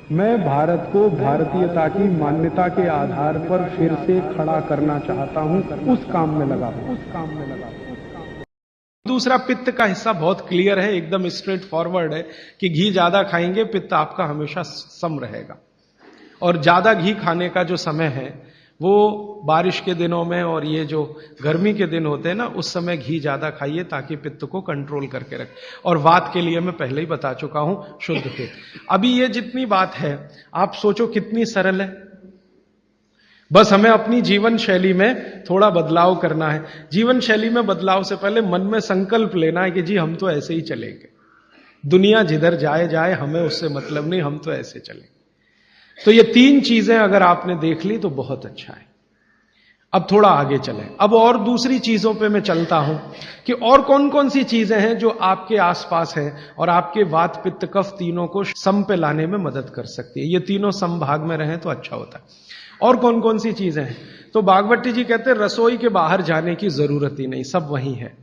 मैं भारत को भारतीयता की मान्यता के आधार पर फिर से खड़ा करना चाहता हूं, उस काम में लगा हूं। दूसरा, पित्त का हिस्सा बहुत क्लियर है, एकदम स्ट्रेट फॉरवर्ड है कि घी ज्यादा खाएंगे पित्त आपका हमेशा सम रहेगा। और ज्यादा घी खाने का जो समय है वो बारिश के दिनों में और ये जो गर्मी के दिन होते हैं ना, उस समय घी ज्यादा खाइए ताकि पित्त को कंट्रोल करके रखे। और वात के लिए मैं पहले ही बता चुका हूं, शुद्ध पित्त। अभी ये जितनी बात है आप सोचो कितनी सरल है। बस हमें अपनी जीवन शैली में थोड़ा बदलाव करना है। जीवन शैली में बदलाव से पहले मन में संकल्प लेना है कि जी हम तो ऐसे ही चलेंगे, दुनिया जिधर जाए जाए हमें उससे मतलब नहीं, हम तो ऐसे चलेंगे। तो ये तीन चीजें अगर आपने देख ली तो बहुत अच्छा है। अब थोड़ा आगे चलें। अब और दूसरी चीजों पे मैं चलता हूं कि और कौन कौन सी चीजें हैं जो आपके आसपास हैं और आपके वात पित्त कफ तीनों को सम पे लाने में मदद कर सकती है। ये तीनों समभाग में रहें तो अच्छा होता है। और कौन कौन सी चीजें हैं? तो भागवती जी कहते हैं रसोई के बाहर जाने की जरूरत ही नहीं, सब वहीं है।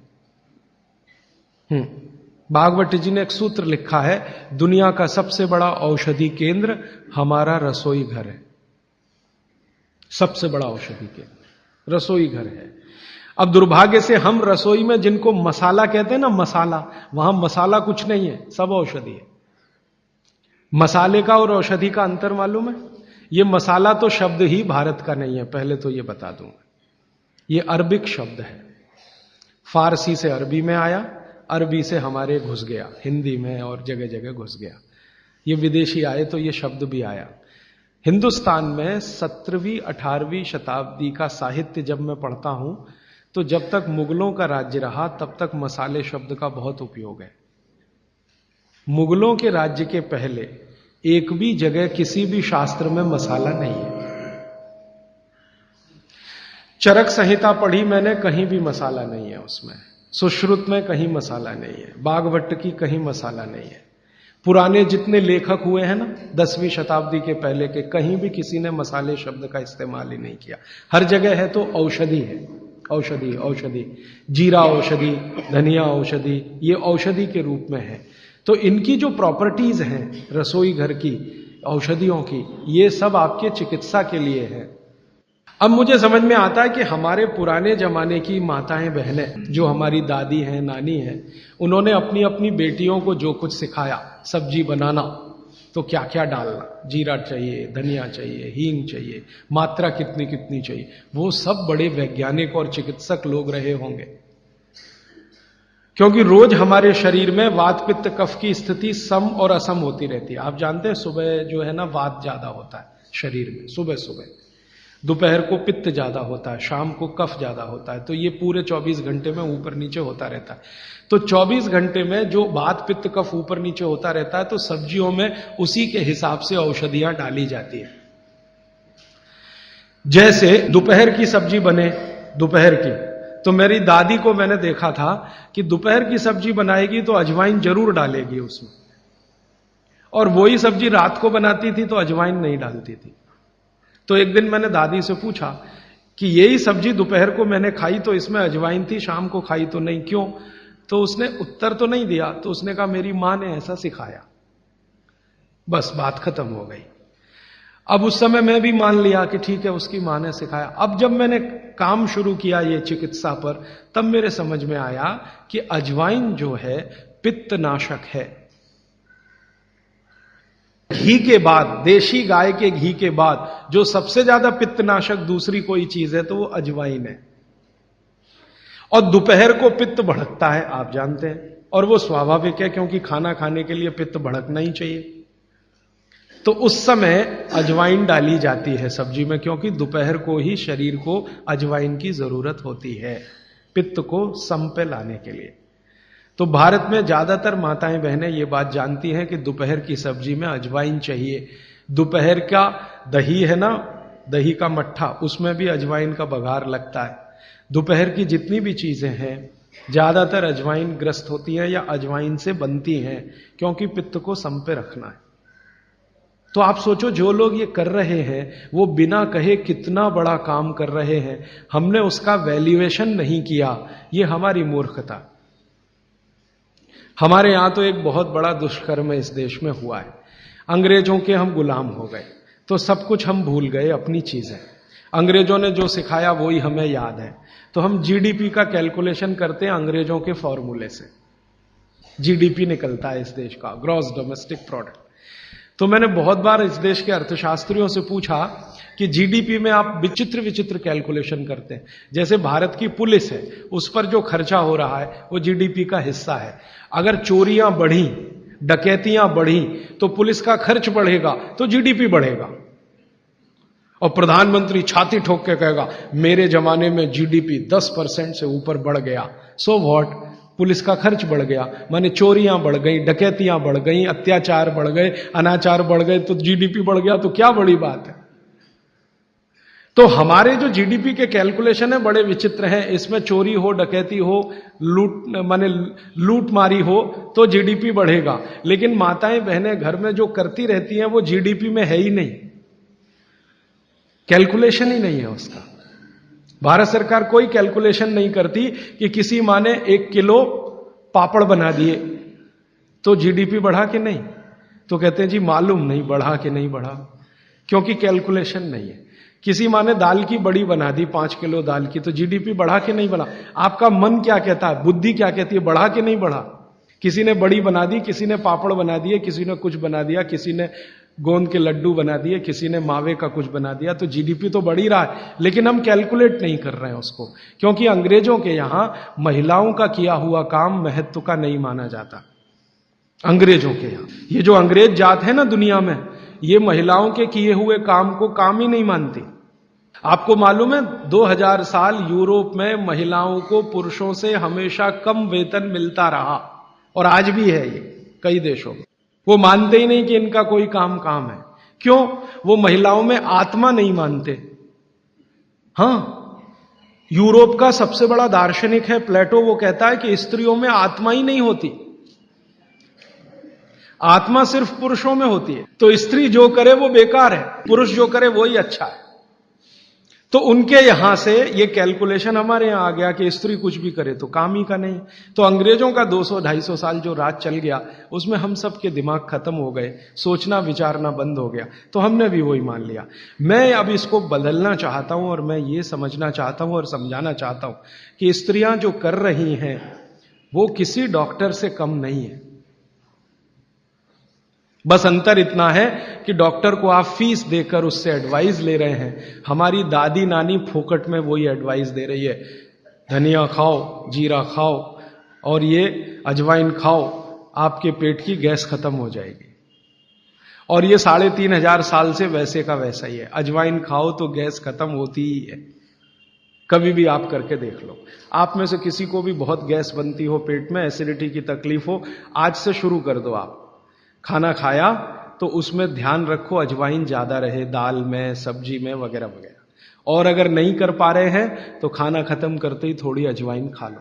भागवती जी ने एक सूत्र लिखा है, दुनिया का सबसे बड़ा औषधि केंद्र हमारा रसोई घर है। सबसे बड़ा औषधि केंद्र रसोई घर है। अब दुर्भाग्य से हम रसोई में जिनको मसाला कहते हैं ना, मसाला, वहां मसाला कुछ नहीं है, सब औषधि है। मसाले का और औषधि का अंतर मालूम है? ये मसाला तो शब्द ही भारत का नहीं है, पहले तो ये बता दूंगा। ये अरबिक शब्द है, फारसी से अरबी में आया, अरबी से हमारे घुस गया, हिंदी में और जगह जगह घुस गया। ये विदेशी आए तो ये शब्द भी आया। हिंदुस्तान में 17वीं 18वीं शताब्दी का साहित्य जब मैं पढ़ता हूं तो जब तक मुगलों का राज्य रहा तब तक मसाले शब्द का बहुत उपयोग है। मुगलों के राज्य के पहले एक भी जगह किसी भी शास्त्र में मसाला नहीं है। चरक संहिता पढ़ी मैंने, कहीं भी मसाला नहीं है उसमें। सुश्रुत में कहीं मसाला नहीं है, बागवट की कहीं मसाला नहीं है। पुराने जितने लेखक हुए हैं ना 10वीं शताब्दी के पहले के, कहीं भी किसी ने मसाले शब्द का इस्तेमाल ही नहीं किया। हर जगह है तो औषधि है, औषधि औषधि, जीरा औषधि, धनिया औषधि, ये औषधि के रूप में है। तो इनकी जो प्रॉपर्टीज हैं रसोई घर की, औषधियों की, ये सब आपके चिकित्सा के लिए है। अब मुझे समझ में आता है कि हमारे पुराने जमाने की माताएं बहनें, जो हमारी दादी हैं, नानी हैं, उन्होंने अपनी अपनी बेटियों को जो कुछ सिखाया, सब्जी बनाना तो क्या क्या डालना, जीरा चाहिए, धनिया चाहिए, हींग चाहिए, मात्रा कितनी कितनी चाहिए, वो सब बड़े वैज्ञानिक और चिकित्सक लोग रहे होंगे। क्योंकि रोज हमारे शरीर में वात पित्त कफ की स्थिति सम और असम होती रहती है। आप जानते हैं सुबह जो है ना वात ज्यादा होता है शरीर में, सुबह सुबह, दोपहर को पित्त ज्यादा होता है, शाम को कफ ज्यादा होता है। तो ये पूरे 24 घंटे में ऊपर नीचे होता रहता है। तो 24 घंटे में जो वात पित्त कफ ऊपर नीचे होता रहता है तो सब्जियों में उसी के हिसाब से औषधियां डाली जाती है। जैसे दोपहर की सब्जी बने, दोपहर की, तो मेरी दादी को मैंने देखा था कि दोपहर की सब्जी बनाएगी तो अजवाइन जरूर डालेगी उसमें, और वही सब्जी रात को बनाती थी तो अजवाइन नहीं डालती थी। तो एक दिन मैंने दादी से पूछा कि यही सब्जी दोपहर को मैंने खाई तो इसमें अजवाइन थी, शाम को खाई तो नहीं, क्यों? तो उसने उत्तर तो नहीं दिया। तो उसने कहा मेरी मां ने ऐसा सिखाया। बस बात खत्म हो गई। अब उस समय मैं भी मान लिया कि ठीक है, उसकी मां ने सिखाया। अब जब मैंने काम शुरू किया ये चिकित्सा पर, तब मेरे समझ में आया कि अजवाइन जो है पित्तनाशक है। घी के बाद, देशी गाय के घी के बाद जो सबसे ज्यादा पित्तनाशक दूसरी कोई चीज है तो वो अजवाइन है। और दोपहर को पित्त भड़कता है, आप जानते हैं, और वो स्वाभाविक है क्योंकि खाना खाने के लिए पित्त भड़कना ही चाहिए। तो उस समय अजवाइन डाली जाती है सब्जी में, क्योंकि दोपहर को ही शरीर को अजवाइन की जरूरत होती है पित्त को सम पे लाने के लिए। तो भारत में ज्यादातर माताएं बहनें ये बात जानती हैं कि दोपहर की सब्जी में अजवाइन चाहिए। दोपहर का दही है ना, दही का मट्ठा, उसमें भी अजवाइन का बघार लगता है। दोपहर की जितनी भी चीजें हैं ज्यादातर अजवाइन ग्रस्त होती हैं या अजवाइन से बनती हैं, क्योंकि पित्त को सम पे रखना है। तो आप सोचो जो लोग ये कर रहे हैं वो बिना कहे कितना बड़ा काम कर रहे हैं, हमने उसका वैल्यूएशन नहीं किया, ये हमारी मूर्खता। हमारे यहां तो एक बहुत बड़ा दुष्कर्म इस देश में हुआ है। अंग्रेजों के हम गुलाम हो गए, तो सब कुछ हम भूल गए, अपनी चीजें। अंग्रेजों ने जो सिखाया वही हमें याद है। तो हम जीडीपी का कैलकुलेशन करते हैं अंग्रेजों के फॉर्मूले से। जीडीपी निकलता है इस देश का, ग्रॉस डोमेस्टिक प्रोडक्ट। तो मैंने बहुत बार इस देश के अर्थशास्त्रियों से पूछा कि जीडीपी में आप विचित्र विचित्र कैलकुलेशन करते हैं। जैसे भारत की पुलिस है, उस पर जो खर्चा हो रहा है वो जीडीपी का हिस्सा है। अगर चोरियां बढ़ी, डकैतियां बढ़ी, तो पुलिस का खर्च बढ़ेगा तो जीडीपी बढ़ेगा। और प्रधानमंत्री छाती ठोक के कहेगा मेरे जमाने में जीडीपी 10% से ऊपर बढ़ गया। सो व्हाट, पुलिस का खर्च बढ़ गया, माने चोरियां बढ़ गई, डकैतियां बढ़ गई, अत्याचार बढ़ गए, अनाचार बढ़ गए, तो जीडीपी बढ़ गया, तो क्या बड़ी बात है। तो हमारे जो जीडीपी के कैलकुलेशन है बड़े विचित्र हैं। इसमें चोरी हो, डकैती हो, लूट मारी हो तो जीडीपी बढ़ेगा, लेकिन माताएं बहनें घर में जो करती रहती हैं वो जीडीपी में है ही नहीं, कैलकुलेशन ही नहीं है उसका। भारत सरकार कोई कैलकुलेशन नहीं करती कि किसी माँ ने 1 किलो पापड़ बना दिए तो जीडीपी बढ़ा कि नहीं, तो कहते हैं जी मालूम नहीं बढ़ा कि नहीं बढ़ा, क्योंकि कैलकुलेशन नहीं है। किसी माँ ने दाल की बड़ी बना दी 5 किलो दाल की, तो जीडीपी बढ़ा कि नहीं बढ़ा। आपका मन क्या कहता है, बुद्धि क्या कहती है, बढ़ा कि नहीं बढ़ा। किसी ने बड़ी बना दी, किसी ने पापड़ बना दिए, किसी ने कुछ बना दिया, किसी ने गोंद के लड्डू बना दिए, किसी ने मावे का कुछ बना दिया, तो जीडीपी तो बढ़ ही रहा है, लेकिन हम कैलकुलेट नहीं कर रहे हैं उसको, क्योंकि अंग्रेजों के यहां महिलाओं का किया हुआ काम महत्व का नहीं माना जाता। अंग्रेजों के यहां ये जो अंग्रेज जात है ना दुनिया में, ये महिलाओं के किए हुए काम को काम ही नहीं मानती। आपको मालूम है 2000 साल यूरोप में महिलाओं को पुरुषों से हमेशा कम वेतन मिलता रहा, और आज भी है ये कई देशों में। वो मानते ही नहीं कि इनका कोई काम है। क्यों? वो महिलाओं में आत्मा नहीं मानते। हां, यूरोप का सबसे बड़ा दार्शनिक है प्लेटो, वो कहता है कि स्त्रियों में आत्मा ही नहीं होती, आत्मा सिर्फ पुरुषों में होती है। तो स्त्री जो करे वो बेकार है, पुरुष जो करे वही अच्छा है। तो उनके यहां से ये कैलकुलेशन हमारे यहां आ गया कि स्त्री कुछ भी करे तो काम ही का नहीं। तो अंग्रेजों का 200-250 साल जो राज चल गया, उसमें हम सब के दिमाग खत्म हो गए, सोचना विचारना बंद हो गया, तो हमने भी वही मान लिया। मैं अब इसको बदलना चाहता हूं, और मैं ये समझना चाहता हूं और समझाना चाहता हूं कि स्त्रियां जो कर रही हैं वो किसी डॉक्टर से कम नहीं है। बस अंतर इतना है कि डॉक्टर को आप फीस देकर उससे एडवाइस ले रहे हैं, हमारी दादी नानी फोकट में वही एडवाइस दे रही है, धनिया खाओ, जीरा खाओ और ये अजवाइन खाओ, आपके पेट की गैस खत्म हो जाएगी। और ये 3500 साल से वैसे का वैसा ही है, अजवाइन खाओ तो गैस खत्म होती ही है। कभी भी आप करके देख लो। आप में से किसी को भी बहुत गैस बनती हो, पेट में एसिडिटी की तकलीफ हो, आज से शुरू कर दो। आप खाना खाया तो उसमें ध्यान रखो अजवाइन ज्यादा रहे, दाल में, सब्जी में, वगैरह वगैरह। और अगर नहीं कर पा रहे हैं तो खाना खत्म करते ही थोड़ी अजवाइन खा लो।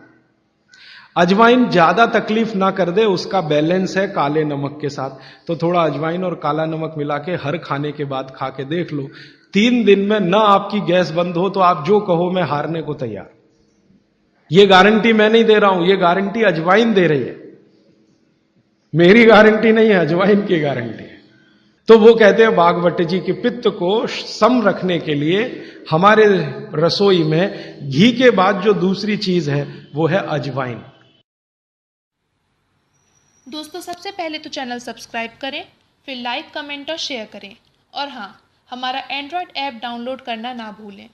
अजवाइन ज्यादा तकलीफ ना कर दे, उसका बैलेंस है काले नमक के साथ, तो थोड़ा अजवाइन और काला नमक मिला के हर खाने के बाद खा के देख लो। 3 दिन में ना आपकी गैस बंद हो तो आप जो कहो मैं हारने को तैयार। ये गारंटी मैं नहीं दे रहा हूं, ये गारंटी अजवाइन दे रही है, मेरी गारंटी नहीं है, अजवाइन की गारंटी है। तो वो कहते हैं बागवट जी कि पित्त को सम रखने के लिए हमारे रसोई में घी के बाद जो दूसरी चीज है वो है अजवाइन। दोस्तों, सबसे पहले तो चैनल सब्सक्राइब करें, फिर लाइक, कमेंट और शेयर करें, और हाँ, हमारा एंड्रॉयड ऐप डाउनलोड करना ना भूलें।